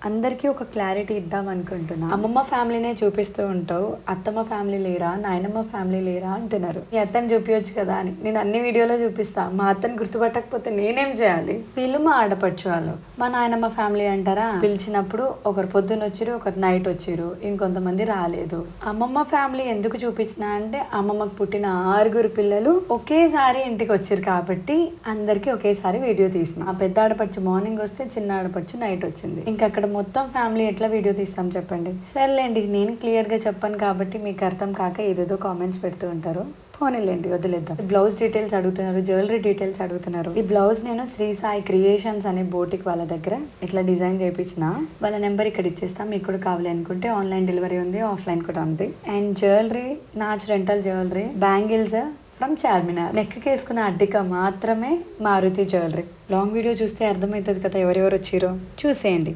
అందరికీ ఒక క్లారిటీ ఇద్దాం అనుకుంటున్నా. అమ్మమ్మ ఫ్యామిలీనే చూపిస్తూ ఉంటావు, అత్తమ్మ ఫ్యామిలీ లేరా, నాయనమ్మ ఫ్యామిలీ లేరా అంటున్నారు. మీ అత్తని చూపించచ్చు కదా అని నేను అన్ని వీడియోలో చూపిస్తా. మా అత్తని గుర్తుపట్టకపోతే నేనేం చేయాలి? వీళ్ళు మా ఆడపడుచు వాళ్ళు. మా నాయనమ్మ ఫ్యామిలీ అంటారా, పిలిచినప్పుడు ఒకరు పొద్దున్న వచ్చిరు, ఒకరు నైట్ వచ్చిరు, ఇంకొంతమంది రాలేదు. అమ్మమ్మ ఫ్యామిలీ ఎందుకు చూపించిన అంటే అమ్మమ్మకు పుట్టిన 6 పిల్లలు ఒకేసారి ఇంటికి వచ్చారు కాబట్టి అందరికి ఒకేసారి వీడియో తీసిన. ఆ పెద్ద ఆడపడుచు మార్నింగ్ వస్తే చిన్న ఆడపడుచు నైట్ వచ్చింది. ఇంకా అక్కడ మొత్తం ఫ్యామిలీ ఎట్లా వీడియో తీస్తాం చెప్పండి. సర్లేండి, నేను క్లియర్గా చెప్పాను కాబట్టి మీకు అర్థం కాక ఏదేదో కామెంట్స్ పెడుతూ ఉంటారు. పోనీలేండి, వదిలేద్దాం. బ్లౌజ్ డీటెయిల్స్ అడుగుతున్నారు, జ్యువెలరీ డీటెయిల్స్ అడుగుతున్నారు. ఈ బ్లౌజ్ నేను శ్రీ సాయి క్రియేషన్స్ అనే బోటిక్ వాళ్ళ దగ్గర ఇట్లా డిజైన్ చేయించిన. వాళ్ళ నెంబర్ ఇక్కడ ఇచ్చేస్తాం. మీకు కూడా కావాలి అనుకుంటే ఆన్లైన్ డెలివరీ ఉంది, ఆఫ్లైన్ కూడా ఉంది. And jewellery notch rental jewellery, bangles from Charminar. నెక్కి వేసుకున్న అడ్డిక మాత్రమే మారుతి జ్యువెలరీ. లాంగ్ వీడియో చూస్తే అర్థమవుతుంది కదా ఎవరెవరు వచ్చిరో. చూసేయండి.